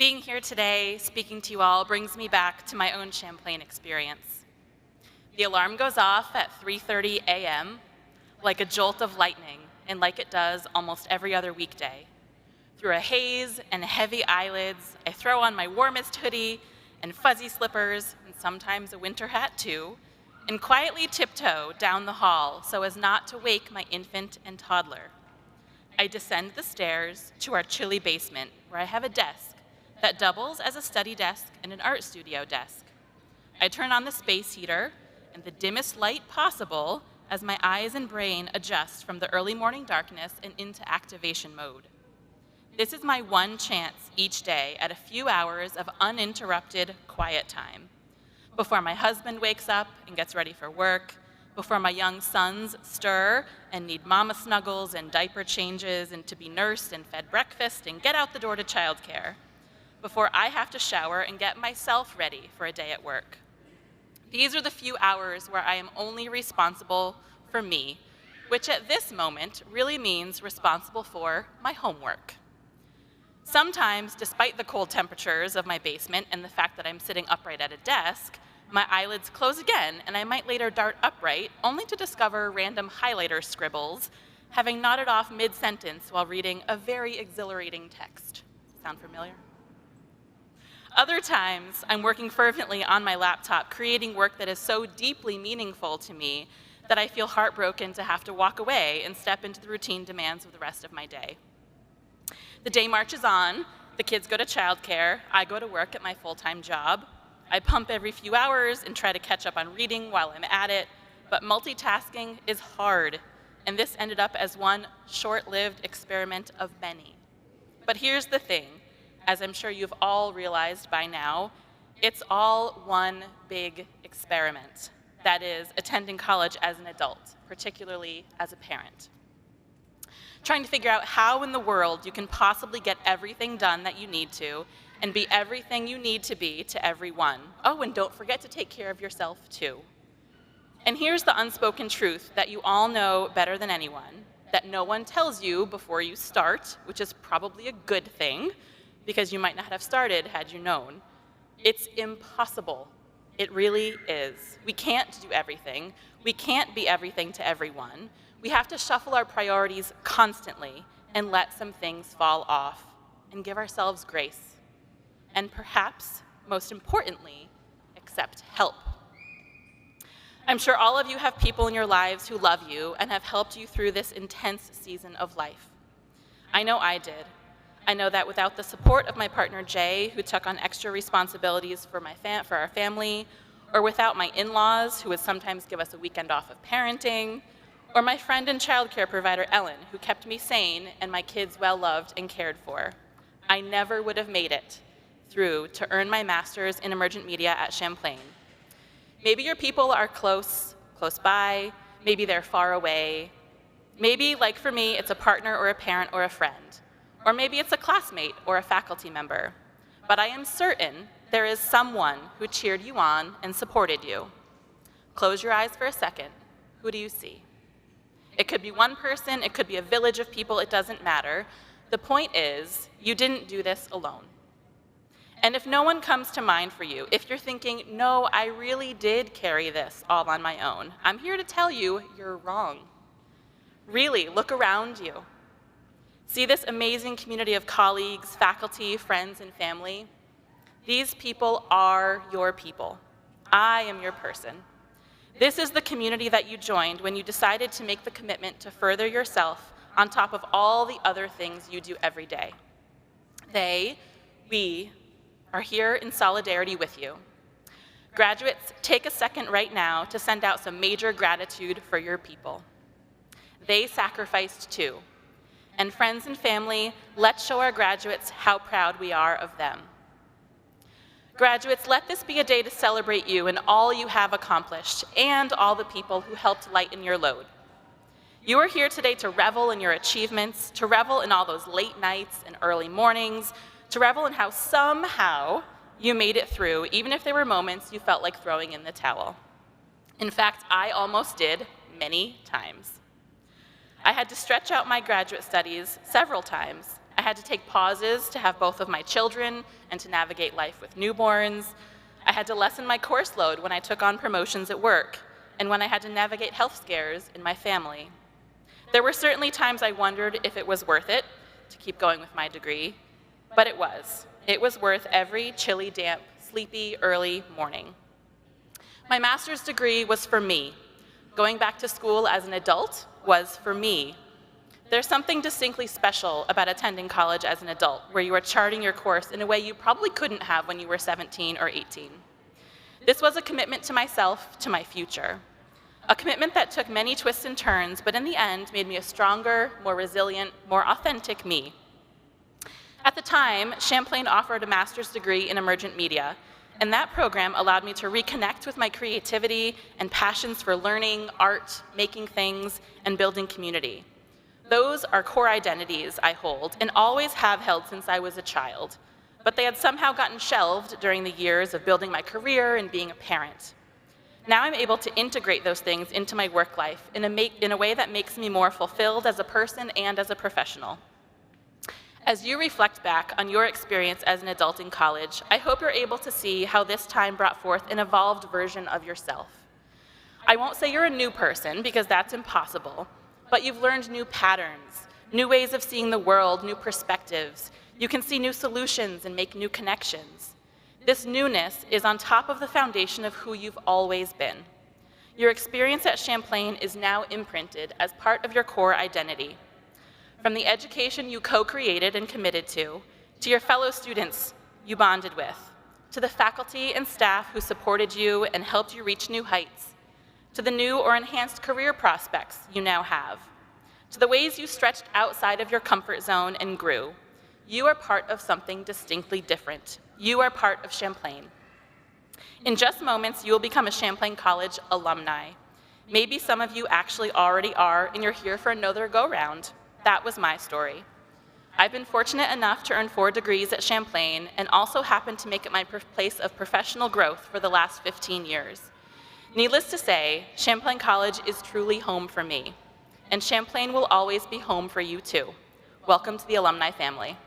Being here today, speaking to you all, brings me back to my own Champlain experience. The alarm goes off at 3:30 a.m. like a jolt of lightning, and like it does almost every other weekday. Through a haze and heavy eyelids, I throw on my warmest hoodie and fuzzy slippers, and sometimes a winter hat too, and quietly tiptoe down the hall so as not to wake my infant and toddler. I descend the stairs to our chilly basement, where I have a desk that doubles as a study desk and an art studio desk. I turn on the space heater and the dimmest light possible as my eyes and brain adjust from the early morning darkness and into activation mode. This is my one chance each day at a few hours of uninterrupted quiet time. Before my husband wakes up and gets ready for work, before my young sons stir and need mama snuggles and diaper changes and to be nursed and fed breakfast and get out the door to childcare, before I have to shower and get myself ready for a day at work. These are the few hours where I am only responsible for me, which at this moment really means responsible for my homework. Sometimes, despite the cold temperatures of my basement and the fact that I'm sitting upright at a desk, my eyelids close again and I might later dart upright, only to discover random highlighter scribbles, having nodded off mid-sentence while reading a very exhilarating text. Sound familiar? Other times, I'm working fervently on my laptop, creating work that is so deeply meaningful to me that I feel heartbroken to have to walk away and step into the routine demands of the rest of my day. The day marches on, the kids go to childcare, I go to work at my full-time job. I pump every few hours and try to catch up on reading while I'm at it, but multitasking is hard, and this ended up as one short-lived experiment of many. But here's the thing, as I'm sure you've all realized by now, it's all one big experiment. That is, attending college as an adult, particularly as a parent. Trying to figure out how in the world you can possibly get everything done that you need to and be everything you need to be to everyone. Oh, and don't forget to take care of yourself too. And here's the unspoken truth that you all know better than anyone, that no one tells you before you start, which is probably a good thing, because you might not have started had you known. It's impossible. It really is. We can't do everything. We can't be everything to everyone. We have to shuffle our priorities constantly and let some things fall off and give ourselves grace. And perhaps, most importantly, accept help. I'm sure all of you have people in your lives who love you and have helped you through this intense season of life. I know I did. I know that without the support of my partner Jay, who took on extra responsibilities for our family, or without my in-laws, who would sometimes give us a weekend off of parenting, or my friend and childcare provider Ellen, who kept me sane and my kids well-loved and cared for, I never would have made it through to earn my master's in emergent media at Champlain. Maybe your people are close by, maybe they're far away. Maybe, like for me, it's a partner or a parent or a friend. Or maybe it's a classmate or a faculty member. But I am certain there is someone who cheered you on and supported you. Close your eyes for a second. Who do you see? It could be one person, it could be a village of people, it doesn't matter. The point is, you didn't do this alone. And if no one comes to mind for you, if you're thinking, no, I really did carry this all on my own, I'm here to tell you, you're wrong. Really, look around you. See this amazing community of colleagues, faculty, friends, and family? These people are your people. I am your person. This is the community that you joined when you decided to make the commitment to further yourself on top of all the other things you do every day. We are here in solidarity with you. Graduates, take a second right now to send out some major gratitude for your people. They sacrificed too. And friends and family, let's show our graduates how proud we are of them. Graduates, let this be a day to celebrate you and all you have accomplished and all the people who helped lighten your load. You are here today to revel in your achievements, to revel in all those late nights and early mornings, to revel in how somehow you made it through, even if there were moments you felt like throwing in the towel. In fact, I almost did many times. I had to stretch out my graduate studies several times. I had to take pauses to have both of my children and to navigate life with newborns. I had to lessen my course load when I took on promotions at work and when I had to navigate health scares in my family. There were certainly times I wondered if it was worth it to keep going with my degree, but it was. It was worth every chilly, damp, sleepy, early morning. My master's degree was for me. Going back to school as an adult was for me. There's something distinctly special about attending college as an adult, where you are charting your course in a way you probably couldn't have when you were 17 or 18. This was a commitment to myself, to my future. A commitment that took many twists and turns, but in the end made me a stronger, more resilient, more authentic me. At the time, Champlain offered a master's degree in emergent media, and that program allowed me to reconnect with my creativity and passions for learning, art, making things, and building community. Those are core identities I hold and always have held since I was a child, but they had somehow gotten shelved during the years of building my career and being a parent. Now I'm able to integrate those things into my work life in a way that makes me more fulfilled as a person and as a professional. As you reflect back on your experience as an adult in college, I hope you're able to see how this time brought forth an evolved version of yourself. I won't say you're a new person, because that's impossible, but you've learned new patterns, new ways of seeing the world, new perspectives. You can see new solutions and make new connections. This newness is on top of the foundation of who you've always been. Your experience at Champlain is now imprinted as part of your core identity. From the education you co-created and committed to your fellow students you bonded with, to the faculty and staff who supported you and helped you reach new heights, to the new or enhanced career prospects you now have, to the ways you stretched outside of your comfort zone and grew, you are part of something distinctly different. You are part of Champlain. In just moments, you will become a Champlain College alumni. Maybe some of you actually already are, and you're here for another go-round. That was my story. I've been fortunate enough to earn 4 degrees at Champlain and also happened to make it my place of professional growth for the last 15 years. Needless to say, Champlain College is truly home for me, and Champlain will always be home for you too. Welcome to the alumni family.